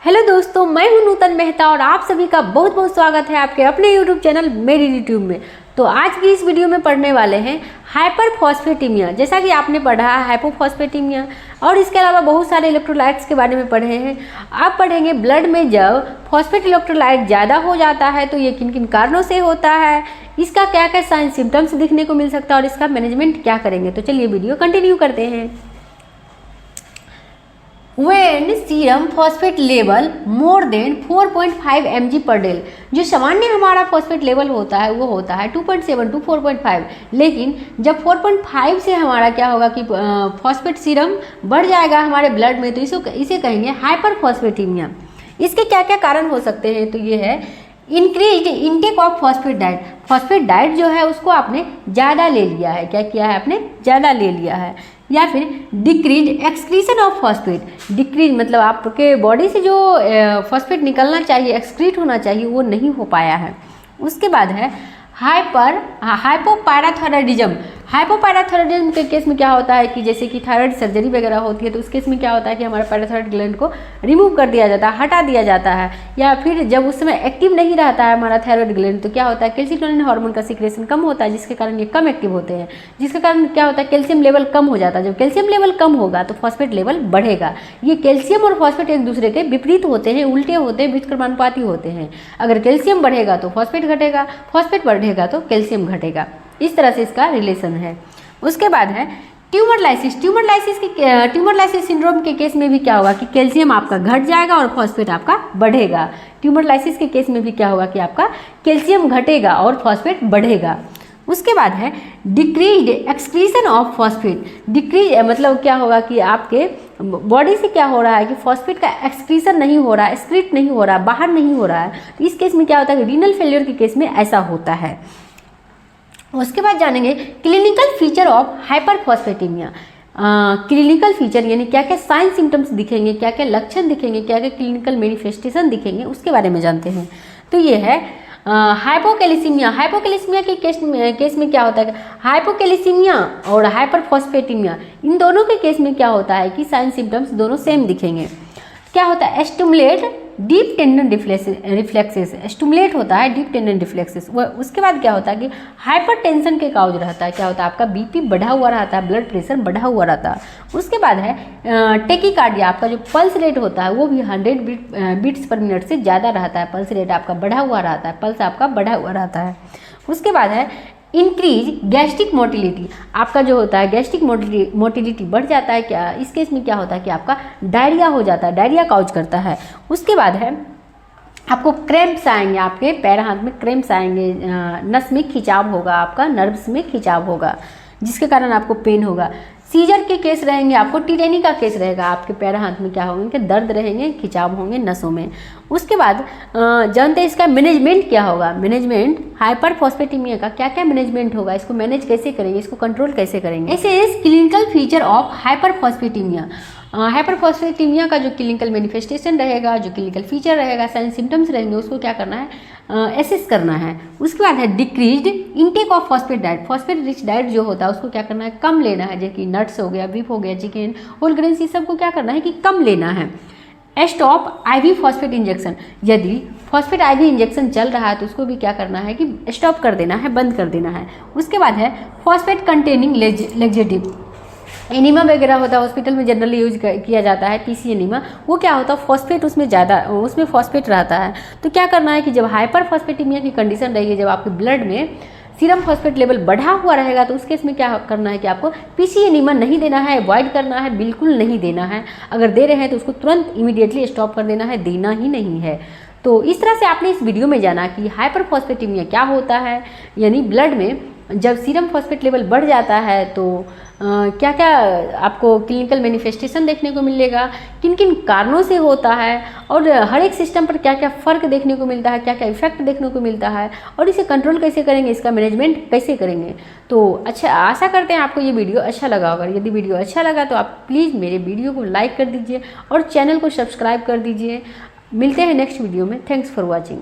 Hello दोस्तों, मैं हूं नूतन मेहता और आप सभी का बहुत बहुत स्वागत है आपके अपने यूट्यूब चैनल मेरी यूट्यूब में। तो आज की इस वीडियो में पढ़ने वाले हैं हाइपरफॉस्फेटेमिया। जैसा कि आपने पढ़ा है हाइपोफॉस्फेटेमिया और इसके अलावा बहुत सारे इलेक्ट्रोलाइट्स के बारे में पढ़े हैं। आप पढ़ेंगे ब्लड में जब फॉस्फेट इलेक्ट्रोलाइट ज़्यादा हो जाता है तो ये किन किन कारणों से होता है, इसका क्या क्या साइन सिम्टम्स दिखने को मिल सकता है और इसका मैनेजमेंट क्या करेंगे। तो चलिए वीडियो कंटिन्यू करते हैं। When serum phosphate level more than 4.5 mg पर डेल, जो सामान्य हमारा फॉस्फेट लेवल होता है वो होता है 2.7 to 4.5, लेकिन जब 4.5 से हमारा क्या होगा कि फॉस्फेट सीरम बढ़ जाएगा हमारे ब्लड में तो इसे कहेंगे हाइपरफॉस्फेटेमिया। इसके क्या क्या कारण हो सकते हैं, तो ये है increase intake of phosphate diet. Phosphate diet जो है उसको आपने ज़्यादा ले लिया है, क्या किया है आपने, ज़्यादा ले लिया है। या फिर decrease excretion of phosphate. Decrease मतलब आपके बॉडी से जो फॉस्फेट निकलना चाहिए, एक्सक्रीट होना चाहिए, वो नहीं हो पाया है। उसके बाद है हाइपोपैराथायरॉयडिज्म। हाइपोपैराथायरॉयडिज्म के केस में क्या होता है कि जैसे कि थायराइड सर्जरी वगैरह होती है तो उस केस में क्या होता है कि हमारा पैराथायरॉयड ग्लैंड को रिमूव कर दिया जाता है, हटा दिया जाता है। या फिर जब उस समय एक्टिव नहीं रहता है हमारा थायराइड ग्लैंड तो क्या होता है कैल्सिटोनिन हार्मोन का सिक्रेशन कम होता है, जिसके कारण ये कम एक्टिव होते हैं, जिसके कारण क्या होता है कैल्शियम लेवल कम हो जाता है। जब कैल्शियम लेवल कम होगा तो फॉस्फेट लेवल बढ़ेगा। ये कैल्शियम और फॉस्फेट एक दूसरे के विपरीत होते हैं, उल्टे होते हैं, व्युत्क्रमानुपाती होते हैं। अगर कैल्शियम बढ़ेगा तो फॉस्फेट घटेगा, फॉस्फेट बढ़ेगा तो कैल्शियम घटेगा। इस तरह से इसका रिलेशन है। उसके बाद है ट्यूमर लाइसिस सिंड्रोम के केस में भी क्या होगा कि कैल्शियम आपका घट जाएगा और फॉस्फेट आपका बढ़ेगा। ट्यूमर लाइसिस के केस में भी क्या होगा कि आपका कैल्शियम घटेगा और फॉस्फेट बढ़ेगा। उसके बाद है decrease excretion of phosphate. Decrease मतलब क्या होगा कि आपके बॉडी से क्या हो रहा है कि फॉस्फेट का एक्सक्रीशन नहीं हो रहा है, एक्सक्रीट नहीं हो रहा है, बाहर नहीं हो रहा है। तो इस केस में क्या होता है कि रीनल फेलियर के केस में ऐसा होता है। उसके बाद जानेंगे clinical feature of hyperphosphataemia. Clinical feature यानी क्या क्या साइन सिम्टम्स दिखेंगे, क्या क्या लक्षण दिखेंगे, क्या क्या क्लिनिकल मैनिफेस्टेशन दिखेंगे, उसके बारे में जानते हैं। तो ये है हाइपोकैलिसीमिया। हाइपोकैलिसीमिया के केस में क्या होता है, हाइपोकैलिसीमिया और हाइपरफॉस्फेटेमिया इन दोनों के केस में क्या होता है कि साइन सिम्टम्स दोनों सेम दिखेंगे। क्या होता है stimulate deep tendon reflexes, stimulate होता है डीप टेंडन रिफ्लेक्सेस। उसके बाद क्या होता है कि हाइपरटेंशन के काउज रहता है, क्या होता है आपका बीपी बढ़ा हुआ रहता है, ब्लड प्रेशर बढ़ा हुआ रहता है। उसके बाद है टेकीकार्डिया, आपका जो पल्स रेट होता है वो भी 100 बीट्स पर मिनट से ज़्यादा रहता है, पल्स रेट आपका बढ़ा हुआ रहता है, पल्स आपका बढ़ा हुआ रहता है। उसके बाद है इंक्रीज गैस्ट्रिक मोटिलिटी। आपका जो होता है गैस्ट्रिक मोटिलिटी बढ़ जाता है। क्या इस केस में क्या होता है कि आपका डायरिया हो जाता है, डायरिया काउज करता है। उसके बाद है आपको क्रैम्प्स आएंगे, आपके पैर हाथ में क्रैम्प्स आएंगे, नस में खिंचाव होगा, आपका नर्व्स में खिंचाव होगा, जिसके कारण आपको पेन होगा। सीजर के केस रहेंगे, आपको टिटेनी का केस रहेगा, आपके पैर हाथ में क्या होंगे कि दर्द रहेंगे, खिंचाव होंगे नसों में। उसके बाद जानते हैं इसका मैनेजमेंट क्या होगा। मैनेजमेंट हाइपरफॉस्फेटेमिया का क्या क्या मैनेजमेंट होगा, इसको मैनेज कैसे करेंगे, इसको कंट्रोल कैसे करेंगे। ऐसे इस clinical feature of hyperphosphataemia. Hyperphosphataemia का जो क्लिनिकल मैनिफेस्टेशन रहेगा, जो क्लिनिकल फीचर रहेगा, साइन सिम्टम्स रहेंगे, उसको क्या करना है, एसेस करना है। उसके बाद है decreased intake of phosphate diet. Phosphate rich diet जो होता है उसको क्या करना है, कम लेना है, जैसे कि नट्स हो गया, बीफ हो गया, चिकन, होल ग्रेन्स, ये सबको क्या करना है कि कम लेना है। Stop IV phosphate injection. यदि फॉस्फेट आईवी इंजेक्शन चल रहा है तो उसको भी क्या करना है कि स्टॉप कर देना है, बंद कर देना है। उसके बाद है फॉस्फेट कंटेनिंग लेक्जेटिव। एनीमा वगैरह होता है हॉस्पिटल में जनरली यूज किया जाता है, पीसी एनीमा, वो क्या होता है फॉस्फेट उसमें ज़्यादा, उसमें फॉस्फेट रहता है। तो क्या करना है कि जब हाइपरफॉस्फेटेमिया की कंडीशन रहेगी, जब आपके ब्लड में सीरम फॉस्फेट लेवल बढ़ा हुआ रहेगा तो उस केस में क्या करना है कि आपको पीसी एनीमा नहीं देना है, अवॉइड करना है, बिल्कुल नहीं देना है। अगर दे रहे हैं तो उसको तुरंत इमीडिएटली स्टॉप कर देना है, देना ही नहीं है। तो इस तरह से आपने इस वीडियो में जाना कि हाइपरफॉस्फेटेमिया क्या होता है, यानी ब्लड में जब सीरम फॉस्फेट लेवल बढ़ जाता है तो क्या क्या आपको क्लिनिकल मैनिफेस्टेशन देखने को मिलेगा, किन किन कारणों से होता है और हर एक सिस्टम पर क्या क्या फ़र्क देखने को मिलता है, क्या क्या इफेक्ट देखने को मिलता है और इसे कंट्रोल कैसे करेंगे, इसका मैनेजमेंट कैसे करेंगे। तो अच्छा, आशा करते हैं आपको ये वीडियो अच्छा लगा होगा। यदि वीडियो अच्छा लगा तो आप प्लीज़ मेरे वीडियो को लाइक कर दीजिए और चैनल को सब्सक्राइब कर दीजिए। मिलते हैं नेक्स्ट वीडियो में। Thanks for watching.